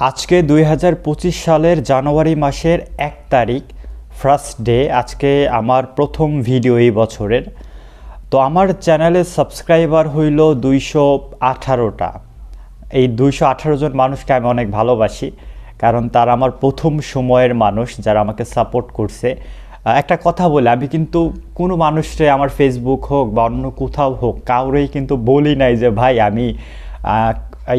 আজকে ২০২৫ সালের জানুয়ারি মাসের ১ তারিখ ফার্স্ট ডে। আজকে আমার প্রথম ভিডিও এই বছরের। তো আমার চ্যানেলের সাবস্ক্রাইবার হইল ২১৮টা। এই ২১৮ জন মানুষকে আমি অনেক ভালোবাসি, কারণ তারা আমার প্রথম সময়ের মানুষ যারা আমাকে সাপোর্ট করছে। একটা কথা বলে, আমি কিন্তু কোনো মানুষকে আমার ফেসবুক হোক বা অন্য কোথাও হোক কাউরেই কিন্তু বলি নাই যে ভাই আমি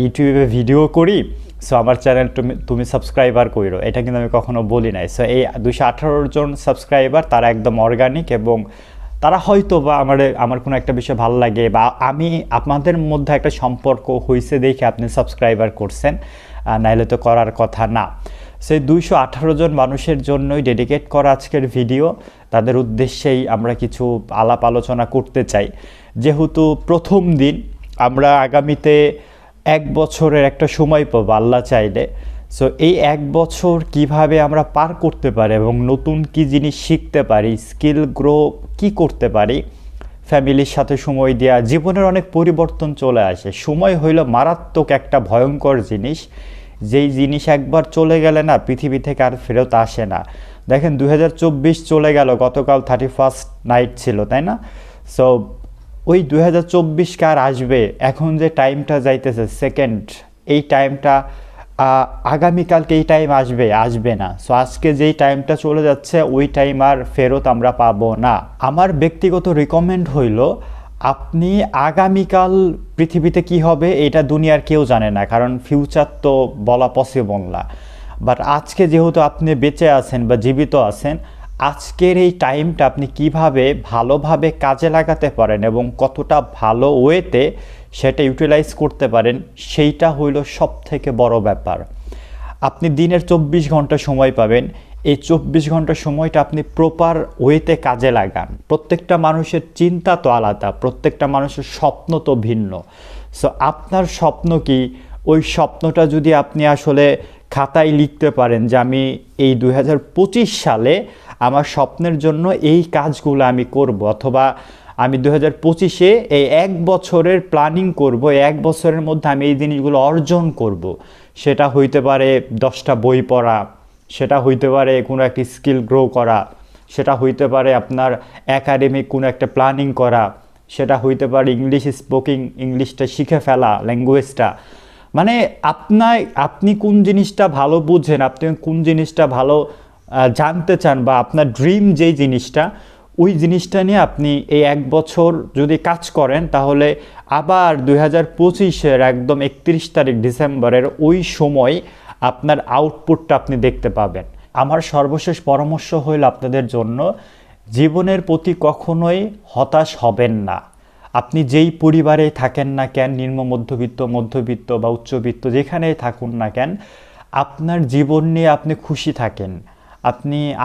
ইউটিউবে ভিডিও করি, সো আমার চ্যানেল তুমি সাবস্ক্রাইবার করো, এটা কিন্তু আমি কখনো বলি নাই। সো এই ২১৮ জন সাবস্ক্রাইবার তারা একদম অর্গানিক, এবং তারা হয়তো বা আমার কোনো একটা বিষয় ভালো লাগে বা আমি আপনাদের মধ্যে একটা সম্পর্ক হয়েছে দেখে আপনি সাবস্ক্রাইবার করছেন, নাইলে তো করার কথা না। সেই ২১৮ জন মানুষের জন্যই ডেডিকেট করা আজকের ভিডিও। তাদের উদ্দেশ্যেই আমরা কিছু আলাপ আলোচনা করতে চাই। যেহেতু প্রথম দিন, আমরা আগামীতে ১ বছরের একটা সময় পাবো আল্লাহ চাইলে। সো এই ১ বছর কিভাবে আমরা পার করতে পারি এবং নতুন কি জিনিস শিখতে পারি, স্কিল গ্রো কি করতে পারি, ফ্যামিলির সাথে সময় দেওয়া, জীবনের অনেক পরিবর্তন চলে আসে। সময় হইল মারাত্মক একটা ভয়ঙ্কর জিনিস, যেই জিনিস একবার চলে গেলে না পৃথিবী থেকে আর ফেরত আসে না। দেখেন ২০২৪ চলে গেল, গতকাল 31st নাইট ছিল, তাই না? সো ওই ২০২৪ কার আসবে? এখন যে টাইমটা যাইতেছে সেকেন্ড, এই টাইমটা আগামীকালকে এই টাইম আসবে না। সো আজকে যেই টাইমটা চলে যাচ্ছে ওই টাইম আর ফেরত আমরা পাবো না। আমার ব্যক্তিগত রিকমেন্ড হইল, আপনি আগামীকাল পৃথিবীতে কি হবে এটা দুনিয়ার কেউ জানে না, কারণ ফিউচার তো বলা পসিবল না। বাট আজকে যেহেতু আপনি বেঁচে আছেন বা জীবিত আছেন, আজকের এই টাইমটা আপনি কিভাবে ভালোভাবে কাজে লাগাতে পারেন এবং কতটা ভালো ওয়েতে সেটা ইউটিলাইজ করতে পারেন, সেইটা হইল সব থেকে বড় ব্যাপার। আপনি দিনের ২৪ ঘন্টা সময় পাবেন, এই ২৪ ঘন্টা সময়টা আপনি প্রপার ওয়েতে কাজে লাগান। প্রত্যেকটা মানুষের চিন্তা তো আলাদা, প্রত্যেকটা মানুষের স্বপ্ন তো ভিন্ন। সো আপনার স্বপ্ন কি, ওই স্বপ্নটা যদি আপনি আসলে খাতায় লিখতে পারেন যে আমি এই ২০২৫ সালে আমার স্বপ্নের জন্য এই কাজগুলো আমি করব, অথবা আমি ২০২৫-এ এই ১ বছরের প্ল্যানিং করব, এই ১ বছরের মধ্যে আমি এই জিনিসগুলো অর্জন করব। সেটা হইতে পারে 10টা বই পড়া, সেটা হইতে পারে কোনো একটা স্কিল গ্রো করা, সেটা হইতে পারে আপনার একাডেমিক কোনো একটা প্ল্যানিং করা, সেটা হইতে পারে ইংলিশ স্পোকিং, ইংলিশটা শিখে ফেলা, ল্যাঙ্গুয়েজটা। মানে আপনি কোন জিনিসটা ভালো বুঝেন, আপনি কোন জিনিসটা ভালো জানতে চান, বা আপনার ড্রিম যেই জিনিসটা, ওই জিনিসটা নিয়ে আপনি এই ১ বছর যদি কাজ করেন, তাহলে আবার ২০২৫-এর একদম ৩১ তারিখ ডিসেম্বরের ওই সময় আপনার আউটপুটটা আপনি দেখতে পাবেন। আমার সর্বশেষ পরামর্শ হইল আপনাদের জন্য, জীবনের প্রতি কখনোই হতাশ হবেন না। আপনি যেই পরিবারেই থাকেন না কেন, নিম্ন মধ্যবিত্ত বা উচ্চবিত্ত, যেখানেই থাকুন না কেন, আপনার জীবন নিয়ে আপনি খুশি থাকেন।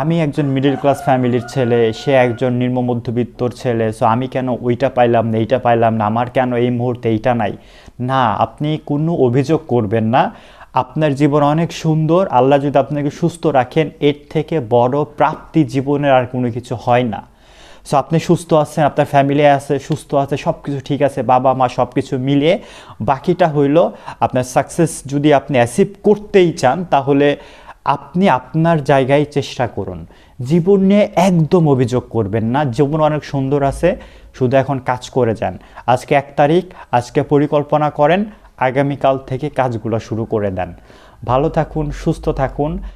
আমি একজন মিডল ক্লাস ফ্যামিলির ছেলে, সে একজন নিম্ন মধ্যবিত্তর ছেলে, সো আমি কেন ওইটা পাইলাম না, এইটা পাইলাম না, আমার কেন এই মুহূর্তে এইটা নাই। না, আপনি কোনো অভিযোগ করবেন না। আপনার জীবন অনেক সুন্দর। আল্লাহ যদি আপনাকে সুস্থ রাখেন, এর থেকে বড় প্রাপ্তি জীবনের আর কোনো কিছু হয় না। সো আপনি সুস্থ আছেন, আপনার ফ্যামিলি আছে সুস্থ আছে, সব কিছু ঠিক আছে, বাবা মা সব কিছু মিলিয়ে, বাকিটা হইল আপনার সাকসেস যদি আপনি অ্যাচিভ করতেই চান, তাহলে আপনি আপনার জায়গায় চেষ্টা করুন। জীবন নিয়ে একদম অভিযোগ করবেন না, জীবন অনেক সুন্দর আছে, শুধু এখন কাজ করে যান। আজকে ১ তারিখ, আজকে পরিকল্পনা করেন, আগামীকাল থেকে কাজগুলো শুরু করে দেন। ভালো থাকুন, সুস্থ থাকুন।